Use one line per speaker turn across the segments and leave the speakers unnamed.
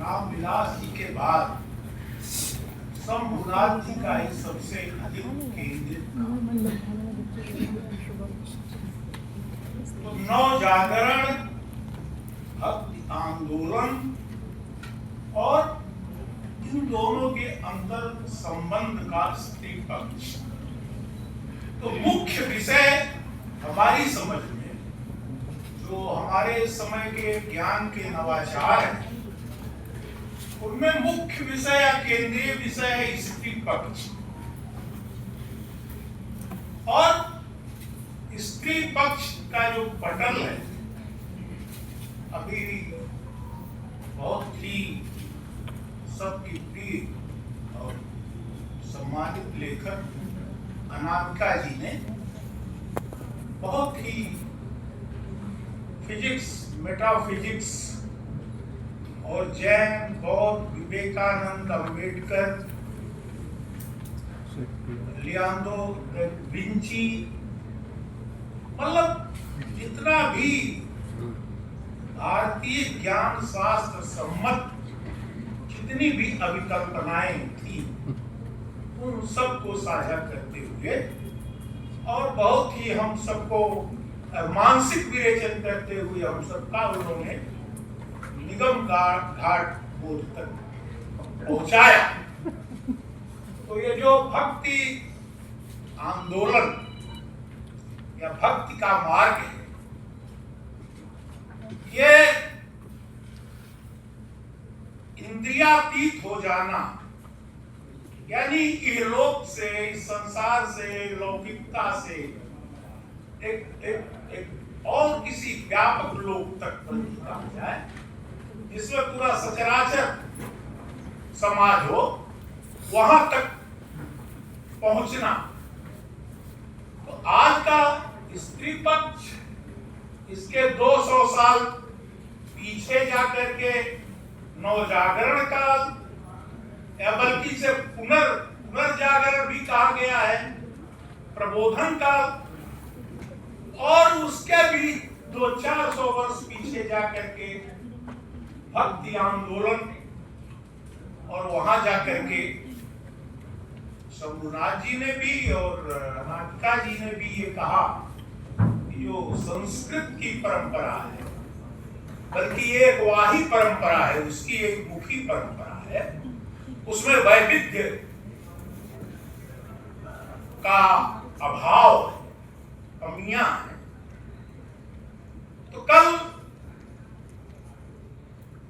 रामविलास जी के बाद शंभुनाथ जी का ही सबसे अधिक केंद्रित तो नव जागरण, भक्ति आंदोलन और इन दोनों के अंतर संबंध का स्त्री पक्ष। तो मुख्य विषय हमारी समझ में जो हमारे समय के ज्ञान के नवाचार हैं, उनमें मुख्य विषय या केंद्रीय विषय है स्त्री पक्ष। और स्त्री पक्ष का जो पटल है, अभी बहुत ही सबकी प्रिय और सम्मानित लेखक अनामिका जी ने बहुत ही फिजिक्स, मेटाफिजिक्स और जैन, बौद्ध, Vivekananda, Ambedkar, Leonardo da Vinci, मतलब जितना भी भारतीय ज्ञान शास्त्र सम्मत जितनी भी अभिकल्पनाएं थी, उन सबको साझा करते हुए और बहुत ही हम सबको मानसिक विरेचन करते हुए हम सबका उन्होंने निगम घाट बोध तक पहुंचाया। तो ये जो भक्ति आंदोलन या भक्ति का मार्ग है, ये इंद्रियातीत हो जाना, यानी इहलोक से, इस संसार से, लौकिकता से एक और किसी व्यापक लोक तक पहुंचना हो जाए, जिसमें पूरा सचराचर समाज हो, वहां तक पहुंचना। तो आज का स्त्री पक्ष इसके 200 साल पीछे जाकर के नवजागरण काल, या बल्कि से पुनर्जागरण भी कहा गया है, प्रबोधन काल, और उसके भी 200-400 वर्ष पीछे जाकर के भक्ति आंदोलन, और वहां जाकर के शंभुनाथ जी ने भी और अनामिका जी ने भी ये कहा कि जो संस्कृत की परंपरा है, बल्कि ये एक वाही परंपरा है, उसकी एक मुखी परंपरा है, उसमें वैविध्य का अभाव है, कमियां हैं। तो कल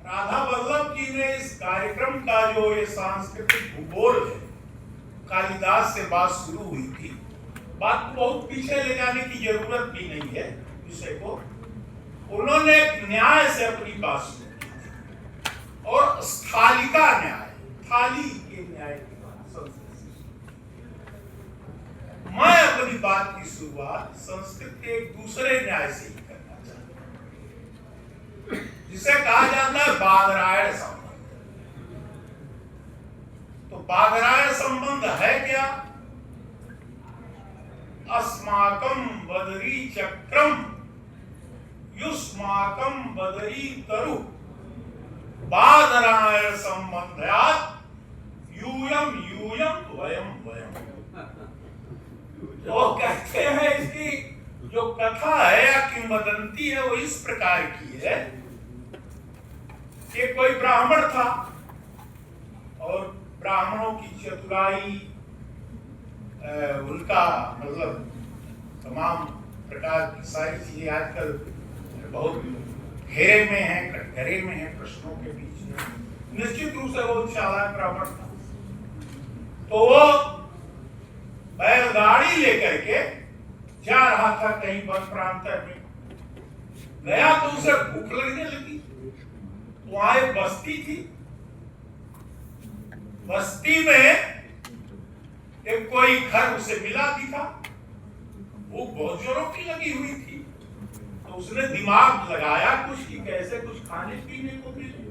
राधा वल्लभ जी ने इस कार्यक्रम का जो ये सांस्कृतिक भूगोल है, कालिदास से बात शुरू हुई थी। बात को बहुत पीछे ले जाने की जरूरत भी नहीं है विषय को। उन्होंने एक न्याय से अपनी बात शुरू की और स्थालिका न्याय, थाली के न्याय की बात। मैं अपनी बात की शुरुआत संस्कृत के एक दूसरे न्याय से ही करना चाहता हूं, जिसे कहा जाता है बादरायण संबंध। तो बादरायण संबंध है क्या? अस्माकं बदरी चक्रम युष्माकं बदरी तरु बादरायण संबंधात् यूयम यूयम वयम वयम। वो कहते हैं इसकी जो कथा है या किंवदंती है, वो इस प्रकार की है कि कोई ब्राह्मण था और ब्राह्मणों की चतुराई, उनका मतलब तमाम प्रकार की सारी चीजें आजकल बहुत घेरे में है, कटघरे में है, प्रश्नों के बीच में। निश्चित रूप से वो चालाक ब्राह्मण था। तो वो बैलगाड़ी लेकर के जा रहा था कहीं वन प्रांतर में, गया तो उसे भूख लगने लगी। वहां एक बस्ती थी, बस्ती में एक कोई घर उसे मिला भी था। वो बहुत जोरों की लगी हुई थी, तो उसने दिमाग लगाया कुछ कि कैसे कुछ खाने पीने को मिले।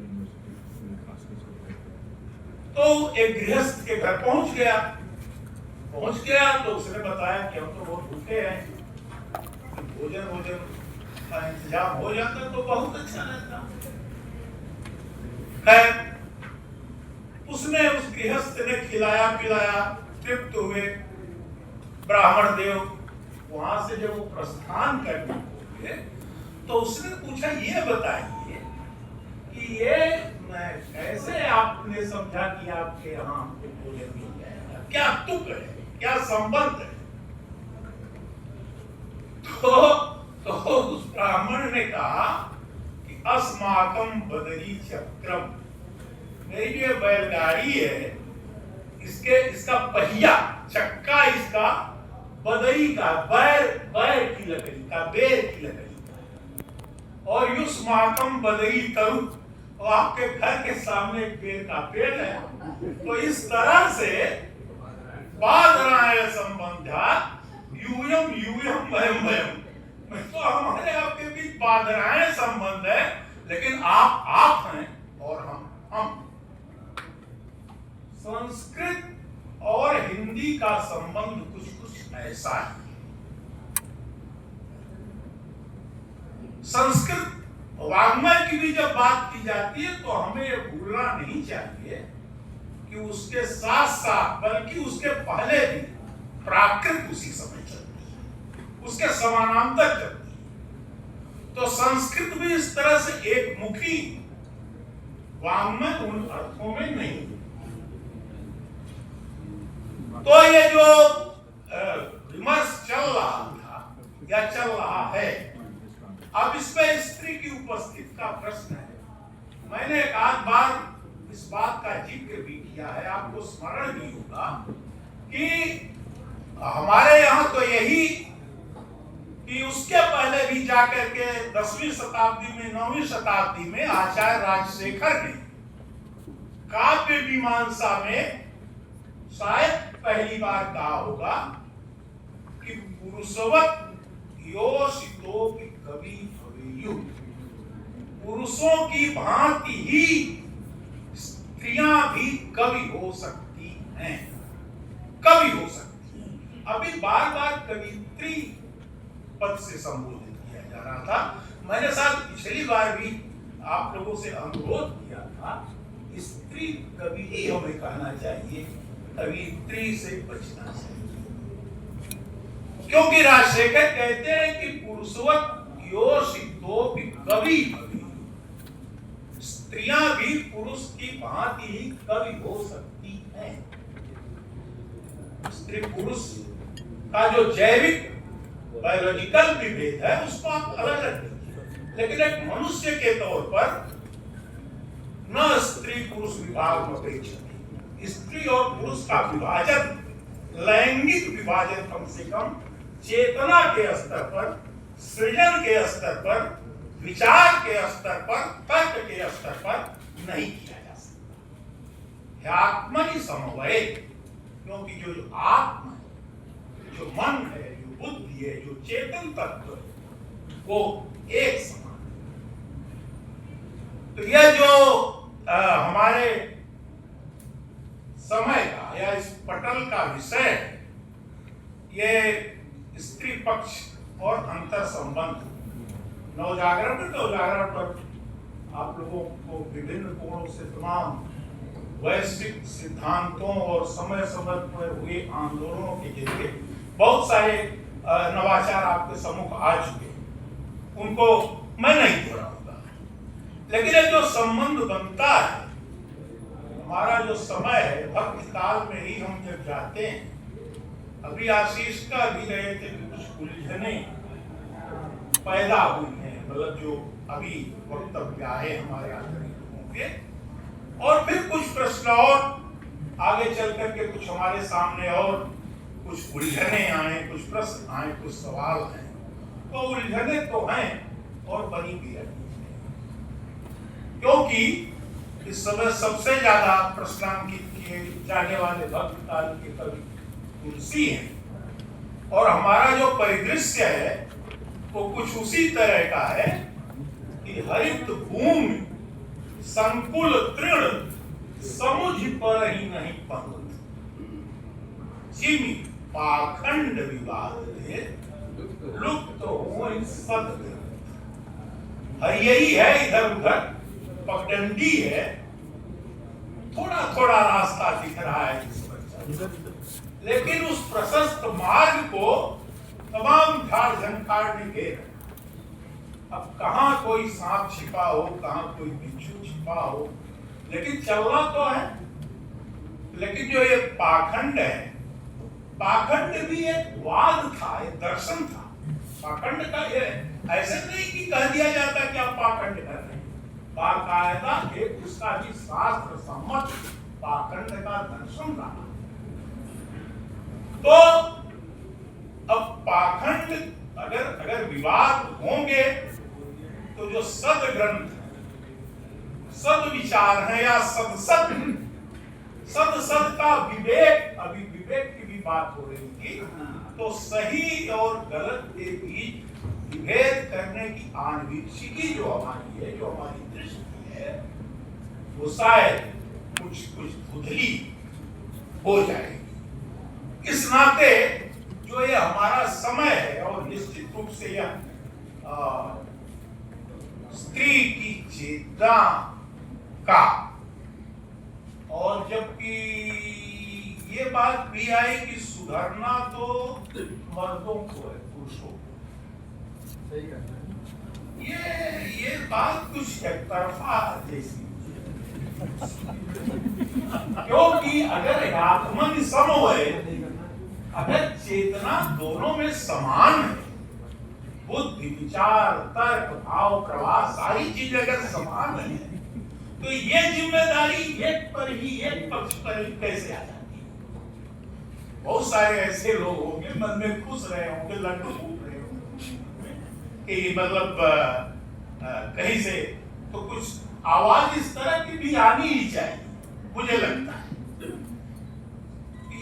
तो एक गृहस्थ के घर पहुंच गया तो उसने बताया कि हम तो बहुत भूखे हैं, भोजन का इंतजाम हो जाता तो बहुत अच्छा रहता है। उसने उस गृहस्थ ने खिलाया पिलाया, तृप्त हुए ब्राह्मण देव। वहां से जब वो प्रस्थान करने लगे तो उसने पूछा, ये बताइए कि ये मैं कैसे आपने समझा कि आपके यहाँ हमको भोजन मिल जाएगा, क्या तुक है, क्या संबंध है? तो उस ब्राह्मण ने कहा कि अस्माकम बदरी चक्रम, मेरी जो बैलगाड़ी है इसका पहिया, चक्का इसका बदरी का, बैर की लकड़ी का, बेर की लकड़ी का, और युष्माकम बदरी तरु, और आपके घर के सामने एक बेर का पेड़ है। तो इस तरह से बाधराय संबंधा यूयम यूयम वयम वयम, तो हमारे आपके बीच बाधराय संबंध है, लेकिन आप हैं और हम। संस्कृत और हिंदी का संबंध कुछ ऐसा है। संस्कृत वाङ्मय की भी जब बात की जाती है तो हमें यह भूलना नहीं चाहिए कि उसके साथ साथ, बल्कि उसके पहले भी प्राकृत उसी समय चलती है, उसके समानांतर चलती है। तो संस्कृत भी इस तरह से एक मुखी वाङ्मय उन अर्थों में नहीं। तो ये जो विमर्श चल रहा था या चल रहा है, अब इसमें स्त्री की उपस्थिति का प्रश्न है। मैंने एक आध बार इस बात का जिक्र भी किया है, आपको स्मरण भी होगा कि हमारे यहाँ तो यही कि उसके पहले भी जाकर के 10वीं शताब्दी में, 9वीं शताब्दी में आचार्य राजशेखर ने काव्य मीमांसा में शायद पहली बार कहा होगा कि पुरुषवत योषितो की कवि भवेयु, पुरुषों की भांति ही स्त्रियां भी कवि हो सकती हैं, कवि हो सकती हैं। अभी बार बार कवित्री पद से संबोधित किया जा रहा था। मैंने साथ पिछली बार भी आप लोगों से अनुरोध किया था, स्त्री कवि ही हमें कहना चाहिए, कवित्री से बचना चाहिए, क्योंकि राजशेखर कहते हैं कि पुरुषवत योषितोपि कवि भवेयु, स्त्रियां भी पुरुष की भांति ही कवि हो सकती हैं। स्त्री पुरुष का जो जैविक बायोलॉजिकल विभेद है उसको आप अलग रखिए, लेकिन एक मनुष्य के तौर पर न स्त्री पुरुष विभाग में अपेक्षित, स्त्री और पुरुष का विभाजन, लैंगिक विभाजन कम से कम चेतना के स्तर पर, सृजन के स्तर पर, विचार के स्तर पर, तर्क के स्तर पर नहीं किया जा सकता। आत्मनि समन्वय, क्योंकि जो आत्मा है, जो मन है, जो बुद्धि है, जो चेतन तत्व है, वो एक समान। तो यह जो हमारे समय का या इस पटल का विषय है, ये स्त्री पक्ष और अंतर संबंध। नवजागरण पर आप लोगों को विभिन्न कोणों से तमाम वैश्विक सिद्धांतों और समय समय पर हुए आंदोलनों के जरिए बहुत सारे नवाचार आपके सम्मुख आ चुके, उनको मैं नहीं दोहराऊंगा। लेकिन ये जो संबंध बनता है, हमारा जो समय है, भक्ति काल में ही हम जब जाते हैं, अभी आशीष का भी रहे थे कि कुछ उलझने पैदा हुई हैं, मतलब जो अभी वक्तव्य आए हमारे आदरणीय लोगों के, और फिर कुछ प्रश्न और आगे चल करके कुछ हमारे सामने और कुछ उलझने आए, कुछ प्रश्न आए, कुछ सवाल आए। तो उलझने तो हैं और बनी भी रही, क्योंकि इस समय सबसे ज्यादा प्रश्नांकित किए जाने वाले भक्त काल के कवि तुलसी हैं, और हमारा जो परिदृश्य है वो कुछ उसी तरह का है कि हरित भूमि संकुल तृण समुझ पर ही नहीं पंथ, जिमि पाखंड विवाद थे लुप्त हो सद। यही है, इधर उधर पगडंडी है, थोड़ा थोड़ा रास्ता दिख रहा है इस पर, लेकिन उस प्रशस्त मार्ग को तमाम झाड़ झंखाड़ ने घेर। अब कहाँ कोई सांप छिपा हो, कहाँ कोई बिच्छू छिपा हो, लेकिन चलना तो है। लेकिन जो ये पाखंड है, पाखंड भी एक वाद था, एक दर्शन था। पाखंड का ये ऐसे नहीं कि कह दिया जाता कि आप पाखंड कर रहे हैं, बाकायदा एक उसका भी शास्त्र सम्मत पाखंड का दर्शन रहा। तो अब पाखंड अगर विवाद होंगे तो जो सद ग्रंथ, सद विचार है या सद का विवेक, अभी विवेक की भी बात हो रही थी, तो सही और गलत के बीच विभेद करने की आंविक्षिकी जो हमारी है, जो हमारी दृष्टि है, वो शायद कुछ धुंधली हो जाएगी। इस नाते जो ये हमारा समय है, और निश्चित रूप से यह स्त्री की चेतना का, और जबकि ये बात भी आई कि सुधरना तो मर्दों को है, पुरुषों को। सही कहना है। ये बात कुछ एकतरफा जैसी, क्योंकि अगर आत्मन समन्वय, अगर चेतना दोनों में समान है, बुद्धि विचार तर्क भाव प्रवाह सारी चीजें अगर समान है, तो ये जिम्मेदारी एक पर ही, एक पक्ष पर ही कैसे आ जाती है? बहुत सारे ऐसे लोग होंगे मन में खुश रहे होंगे, लड्डू फूट रहे होंगे कि मतलब कहीं से तो कुछ आवाज इस तरह की भी आनी ही चाहिए, मुझे लगता है।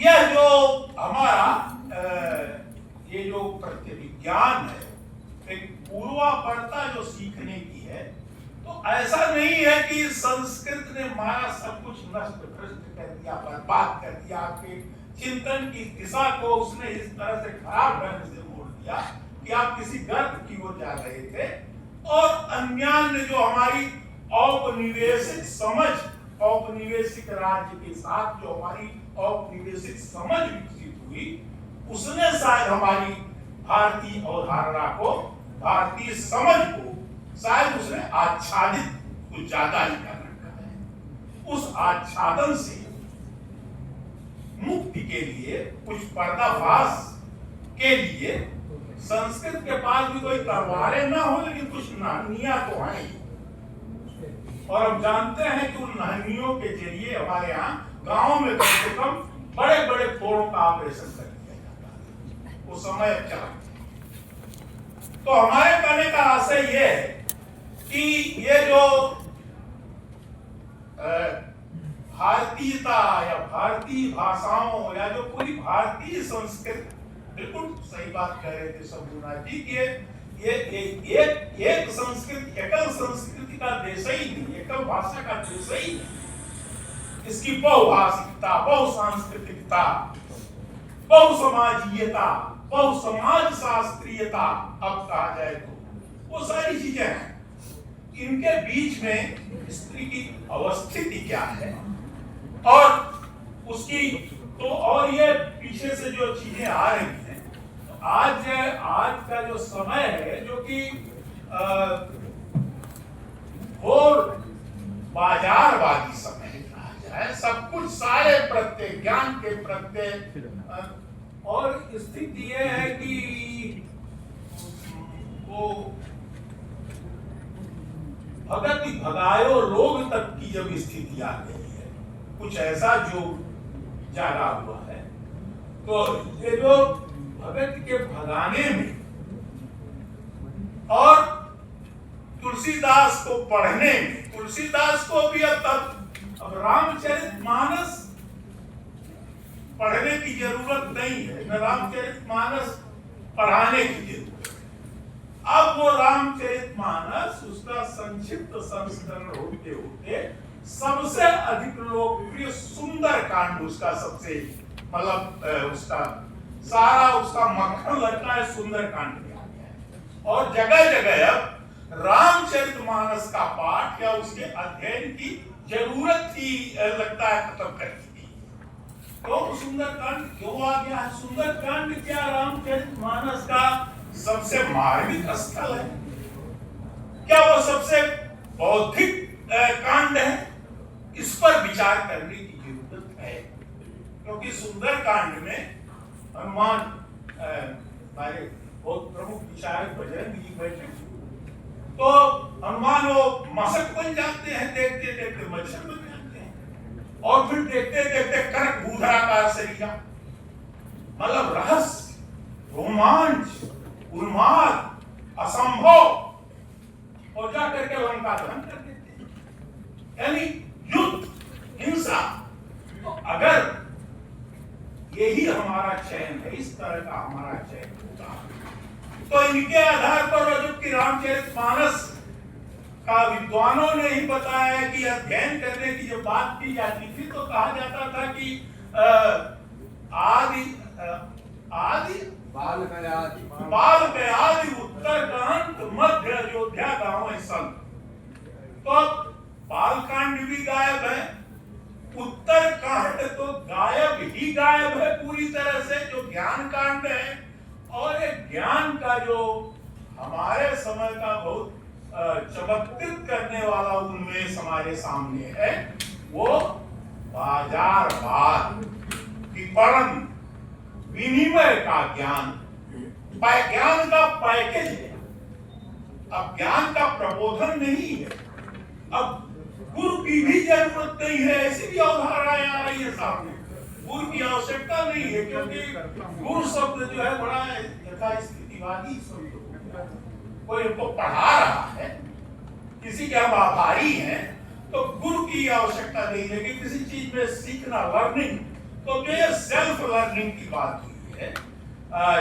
यह जो हमारा ये जो प्रत्यभिज्ञान है, एक पूर्वापरता जो सीखने की है, तो ऐसा नहीं है कि संस्कृत ने मारा सब कुछ नष्ट भ्रष्ट कर दिया, बर्बाद कर दिया, आपके चिंतन की दिशा को उसने इस तरह से खराब ढंग से मोड़ दिया कि आप किसी गर्त की ओर जा रहे थे। और अन्यान्य जो हमारी औपनिवेशिक समझ, औपनिवेशिक राज्य के साथ जो हमारी औपनिवेशिक समझ विकसित हुई, उसने शायद हमारी भारतीय अवधारणा को, भारतीय समझ को शायद उसने आच्छादित कुछ ज्यादा ही कर रखा है। उस आच्छादन से मुक्ति के लिए, कुछ पर्दाफाश के लिए, संस्कृत के पास भी कोई तलवारें ना हो, लेकिन कुछ नाहनियां तो हैं। और हम जानते हैं कि उन नाहनियों के जरिए हमारे यहाँ गांव में कम से कम बड़े बड़े फोड़ों का ऑपरेशन कर दिया जाता है। वो समय अब चला। तो हमारे कहने का आशय यह है कि ये जो भारतीयता या भारतीय भाषाओं या जो पूरी भारतीय संस्कृति, बिल्कुल सही बात कह रहे थे शंभुनाथ जी कि ये एक संस्कृति, एकल संस्कृति का देश ही नहीं, एकल भाषा का देश ही नहीं। इसकी बहुभाषिकता, बहुसांस्कृतिकता, बहुसमाजीयता, बहुसमाज शास्त्रीयता, अब कहा जाए तो वो सारी चीजें हैं। इनके बीच में स्त्री की अवस्थिति क्या है, और उसकी तो, और ये पीछे से जो चीजें आ रही हैं, तो आज का जो समय है, जो कि घोर बाजारवादी समय कहा जाए, सब कुछ सारे प्रत्यय, ज्ञान के प्रत्यय, और स्थिति ये है कि वो भगत भगायो लोग तक की जब स्थिति आ गई है, कुछ ऐसा जो जागा हुआ है, तो ये जो भगत के भगाने में और तुलसीदास को पढ़ने में, तुलसीदास को भी अब रामचरितमानस पढ़ने की जरूरत नहीं है, न रामचरितमानस पढ़ाने की जरूरत। अब वो रामचरितमानस, उसका संक्षिप्त संस्करण होते होते सबसे अधिक लोकप्रिय सुंदर कांड, उसका सबसे मतलब उसका सारा उसका मक्खन लगता है सुंदर कांड में आ गया है। और जगह जगह अब रामचरितमानस का पाठ या उसके अध्ययन की जरूरत ही लगता है खत्म कर दी। तो सुंदरकांड क्यों आ गया है? सुंदरकांड क्या रामचरितमानस का सबसे मार्मिक स्थल है? क्या वो सबसे बौद्धिक कांड है? इस पर विचार करने की जरूरत है, क्योंकि सुंदरकांड में हनुमान हमारे बहुत प्रमुख विचारक बजरंग जी बैठे, तो हनुमान वो मशक बन जाते हैं, देखते देखते मच्छर बन जाते हैं, और फिर देखते देखते कर्क भूधरा का शरीर, मतलब रहस्य, रोमांच, उन्माद, असंभव, और जा करके लंका दहन कर देते हैं। यानी युद्ध, हिंसा। तो अगर यही हमारा चयन है, इस तरह का हमारा चयन होता, तो इनके आधार पर जबकि रामचरितमानस का विद्वानों ने ही बताया कि अध्ययन करने की जब बात की जाती थी तो कहा जाता था कि आदि बाल गयादि उत्तरकांड मध्य अयोध्या गांव संत। तो बालकांड भी गायब है, उत्तरकांड तो गायब ही गायब है पूरी तरह से, जो ज्ञान कांड है। और एक ज्ञान का जो हमारे समय का बहुत चमत्कृत करने वाला उन्मेष हमारे सामने है, वो बाजारवाद, विपणन, विनिमय का ज्ञान, ज्ञान का पैकेज है। अब ज्ञान का प्रबोधन नहीं है, अब गुरु की भी जरूरत नहीं है, ऐसी भी अवधारणाएं आ रही है सामने। गुरु की आवश्यकता नहीं है, क्योंकि गुरु शब्द जो है बड़ा यथास्थितिवादी शब्द। कोई हमको पढ़ा रहा है, किसी के हम आभारी हैं, तो गुरु की आवश्यकता नहीं है। कि किसी चीज में सीखना, लर्निंग, तो ये सेल्फ लर्निंग की बात हुई है,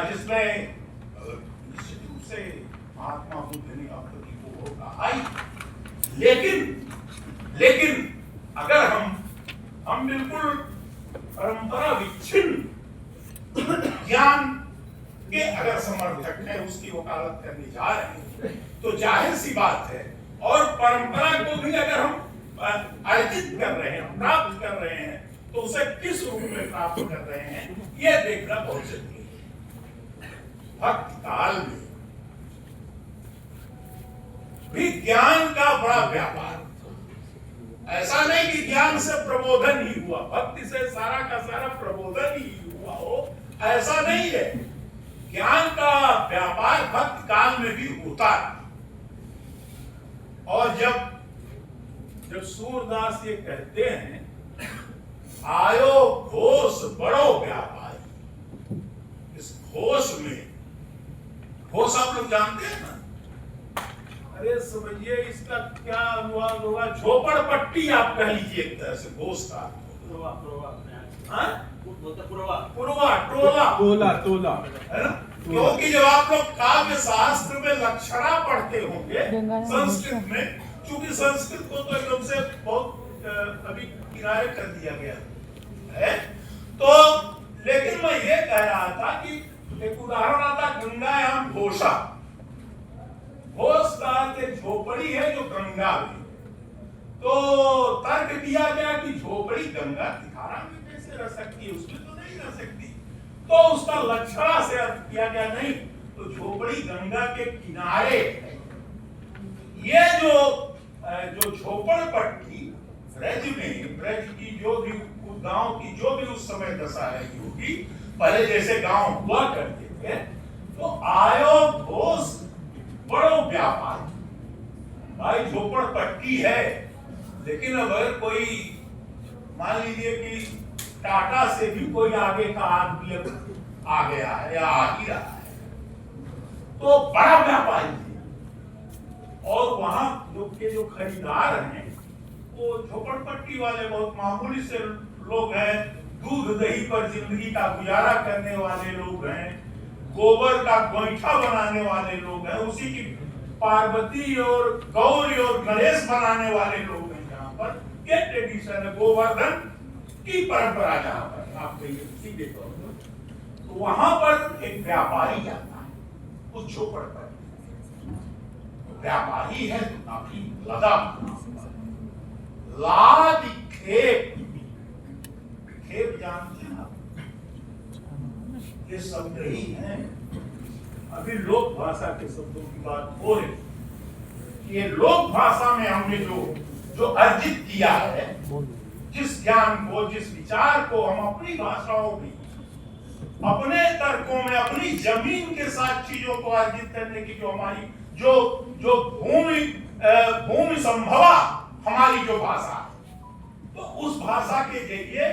जिसमें निश्चित रूप से महात्मा बुद्ध ने आपत्ति को होगा आई। लेकिन अगर हम बिल्कुल परंपरा विच्छिन्न ज्ञान के अगर समर्थक हैं, उसकी वकालत करने जा रहे हैं, तो जाहिर सी बात है, और परंपरा को भी अगर हम अर्जित कर रहे हैं, प्राप्त कर रहे हैं, तो उसे किस रूप में प्राप्त कर रहे हैं, यह देखना बहुत जरूरी है। भक्त काल में भी ज्ञान का बड़ा व्यापार, ऐसा नहीं कि ज्ञान से प्रबोधन ही हुआ, भक्ति से सारा का सारा प्रबोधन ही हुआ हो, ऐसा नहीं है। ज्ञान का व्यापार भक्त काल में भी होता है। और जब सूरदास ये कहते हैं, आयो घोष बड़ो व्यापारी, इस घोष में, घोष आप लोग जानते हैं ना? अरे समझिए इसका क्या अनुवाद होगा, झोपड़पट्टी आप कह लीजिए एक तरह से घोष का। टोला है ना? क्योंकि जब आप लोग काव्य शास्त्र में लक्षणा पढ़ते होंगे संस्कृत में, चूंकि संस्कृत को तो एकदम से बहुत अभी किनारे कर दिया गया है, तो लेकिन मैं ये कह रहा था कि एक उदाहरण आता गंगायाम घोषा, घोष का झोपड़ी है जो गंगा में, तो तर्क दिया गया कि झोपड़ी गंगा की धारा में कैसे रह सकती है, उसमें तो नहीं रह सकती। तो उसका लक्षणा से अर्थ किया गया, नहीं तो झोपड़ी गंगा के किनारे है। ये जो झोपड़पट्टी ब्रज में, ब्रज की जो भी गांव की जो भी उस समय दशा है होगी, पहले जैसे गांव हुआ करते थे, तो आयो घोष बड़ो व्यापार, भाई झोपड़पट्टी है, लेकिन अगर कोई मान लीजिए कि टाटा से भी कोई आगे का आदमी आ गया है या आ ही रहा है, तो बड़ा व्यापारी है। और वहां जो खरीदार हैं वो झोपड़पट्टी वाले बहुत मामूली से लोग हैं, दूध दही पर जिंदगी का गुजारा करने वाले लोग हैं, गोबर का गोईठा बनाने वाले लोग हैं, उसी की पार्वती और गौरी और गणेश बनाने वाले लोग हैं। जहाँ पर ये ट्रेडिशन है, गोवर्धन की परंपरा जहाँ पर आप कहिए सीधे तौर पर, तो वहां पर एक व्यापारी जाता है उस झोपड़ पर। व्यापारी है तो काफी लगा। लाद खेप, खेप जानते हैं आप, ये शब्द ही है। अभी लोक भाषा के शब्दों की बात हो रही, ये लोक भाषा में हमने जो अर्जित किया है, जिस ज्ञान को, जिस विचार को हम अपनी भाषाओं में, अपने तर्कों में, अपनी जमीन के साथ चीजों को अर्जित करने की जो हमारी जो भूमि संभवा हमारी जो भाषा, तो उस भाषा के जरिए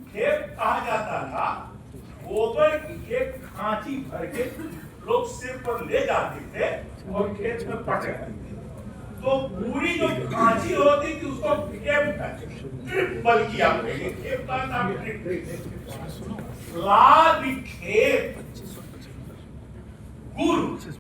खेप कहा जाता था। गोबर की एक खांची भर के लोग सिर पर ले जाते थे और खेत में पट जाते थे। तो पूरी जो खांची होती थी उसको ट्रिपल किया, खेप का नाम ट्रिपल। लाद खेप गुरु